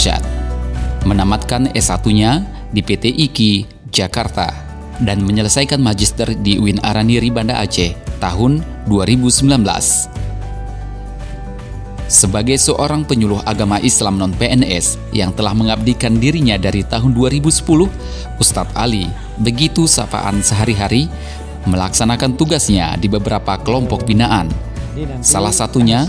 Arsyad. Menamatkan S1-nya di PT IKI, Jakarta, dan menyelesaikan magister di UIN Araniri, Banda Aceh, tahun 2019. Sebagai seorang penyuluh agama Islam non-PNS yang telah mengabdikan dirinya dari tahun 2010, Ustadz Ali begitu sapaan sehari-hari melaksanakan tugasnya di beberapa kelompok binaan. Salah satunya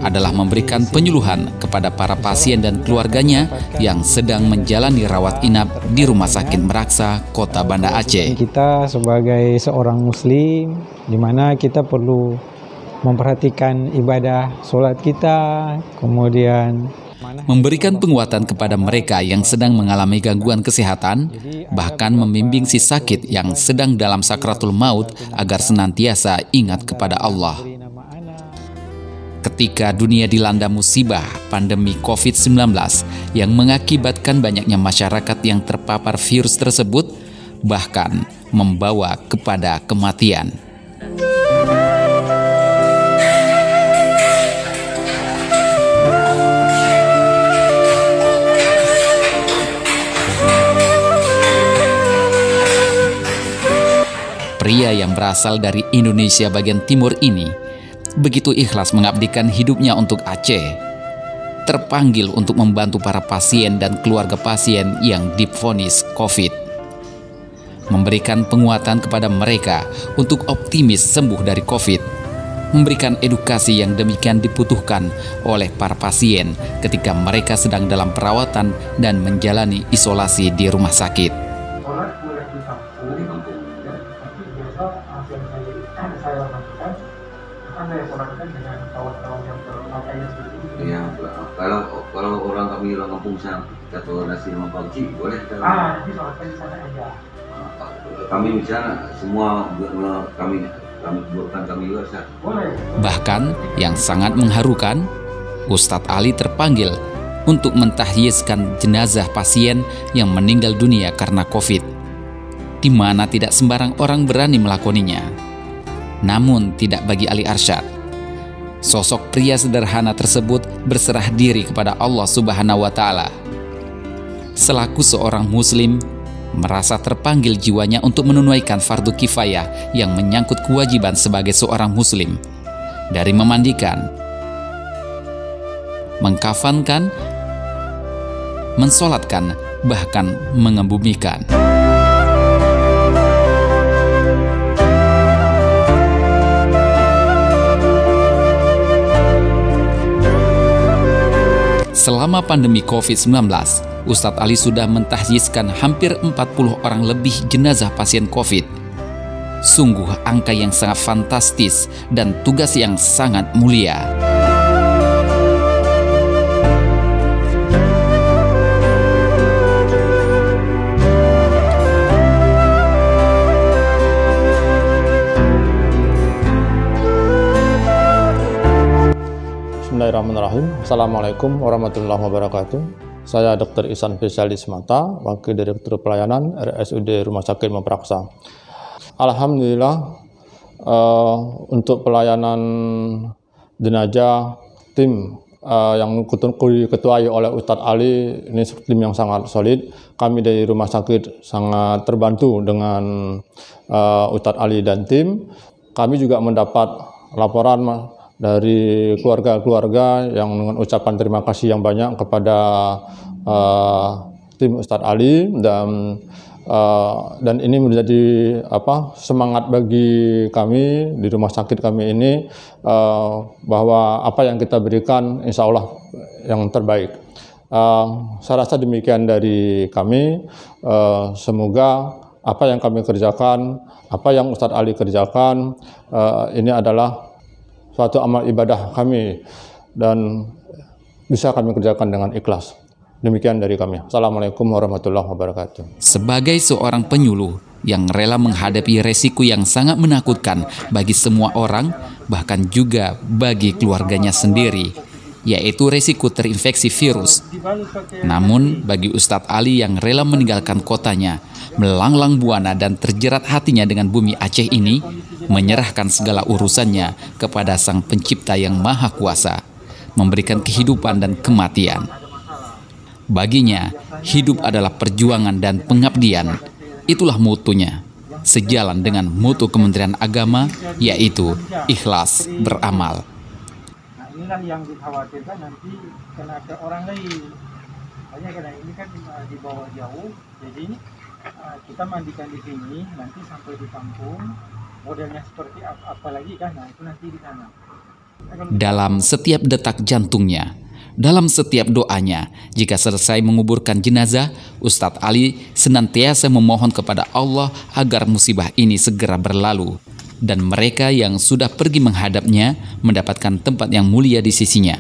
adalah memberikan penyuluhan kepada para pasien dan keluarganya yang sedang menjalani rawat inap di Rumah Sakit Meraksa, Kota Banda Aceh. Kita sebagai seorang muslim, di mana kita perlu memperhatikan ibadah sholat kita, kemudian memberikan penguatan kepada mereka yang sedang mengalami gangguan kesehatan, bahkan membimbing si sakit yang sedang dalam sakratul maut agar senantiasa ingat kepada Allah. Ketika dunia dilanda musibah pandemi COVID-19 yang mengakibatkan banyaknya masyarakat yang terpapar virus tersebut, bahkan membawa kepada kematian. Pria yang berasal dari Indonesia bagian timur ini begitu ikhlas mengabdikan hidupnya untuk Aceh. Terpanggil untuk membantu para pasien dan keluarga pasien yang divonis COVID. Memberikan penguatan kepada mereka untuk optimis sembuh dari COVID. Memberikan edukasi yang demikian dibutuhkan oleh para pasien ketika mereka sedang dalam perawatan dan menjalani isolasi di rumah sakit. Ya, kalau orang kami orang kampung sana atau nasi sama pakcik boleh kan? Nanti sholatkan di sana aja. Kami misalnya semua kami buatkan kami juga. Boleh. Bahkan yang sangat mengharukan, Ustadz Ali terpanggil untuk mentahyizkan jenazah pasien yang meninggal dunia karena COVID, di mana tidak sembarang orang berani melakoninya. Namun tidak bagi Ali Arsyad. Sosok pria sederhana tersebut berserah diri kepada Allah Subhanahu wa Ta'ala. Selaku seorang muslim, merasa terpanggil jiwanya untuk menunaikan fardu kifayah yang menyangkut kewajiban sebagai seorang muslim, dari memandikan, mengkafankan, mensolatkan, bahkan mengebumikan. Selama pandemi COVID-19, Ustadz Ali sudah mentahyizkan hampir 40 orang lebih jenazah pasien COVID. Sungguh angka yang sangat fantastis dan tugas yang sangat mulia. Bismillahirrahmanirrahim. Assalamualaikum warahmatullahi wabarakatuh. Saya Dr. Ihsan Spesialis Mata, Wakil Direktur Pelayanan RSUD Rumah Sakit Meraksa. Alhamdulillah, untuk pelayanan jenazah tim yang diketuai oleh Ustadz Ali, ini tim yang sangat solid. Kami dari rumah sakit sangat terbantu dengan Ustadz Ali dan tim. Kami juga mendapat laporan dari keluarga-keluarga yang dengan ucapan terima kasih yang banyak kepada tim Ustadz Ali, dan ini menjadi semangat bagi kami di rumah sakit kami ini, bahwa apa yang kita berikan insya Allah yang terbaik. Saya rasa demikian dari kami. Semoga apa yang kami kerjakan, apa yang Ustadz Ali kerjakan, ini adalah suatu amal ibadah kami dan bisa kami kerjakan dengan ikhlas. Demikian dari kami. Assalamualaikum warahmatullahi wabarakatuh. Sebagai seorang penyuluh yang rela menghadapi resiko yang sangat menakutkan bagi semua orang, bahkan juga bagi keluarganya sendiri, yaitu resiko terinfeksi virus. Namun bagi Ustadz Ali yang rela meninggalkan kotanya, melanglang buana dan terjerat hatinya dengan bumi Aceh ini, menyerahkan segala urusannya kepada Sang Pencipta yang Maha Kuasa, memberikan kehidupan dan kematian. Baginya, hidup adalah perjuangan dan pengabdian. Itulah mutunya, sejalan dengan mutu Kementerian Agama, yaitu ikhlas beramal. Nah, inilah yang dikhawatirkan nanti kena ke orang lain. Hanya karena ini kan di bawah jauh, jadi kita mandikan di sini, nanti sampai di kampung, modelnya seperti apa lagi kan, nah itu nanti di sana. Dalam setiap detak jantungnya, dalam setiap doanya, jika selesai menguburkan jenazah, Ustadz Ali senantiasa memohon kepada Allah agar musibah ini segera berlalu, dan mereka yang sudah pergi menghadapnya mendapatkan tempat yang mulia di sisinya.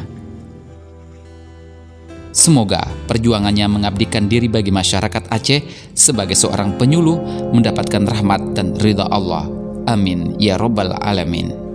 Semoga perjuangannya mengabdikan diri bagi masyarakat Aceh sebagai seorang penyuluh mendapatkan rahmat dan ridha Allah. Amin ya Rabbal Alamin.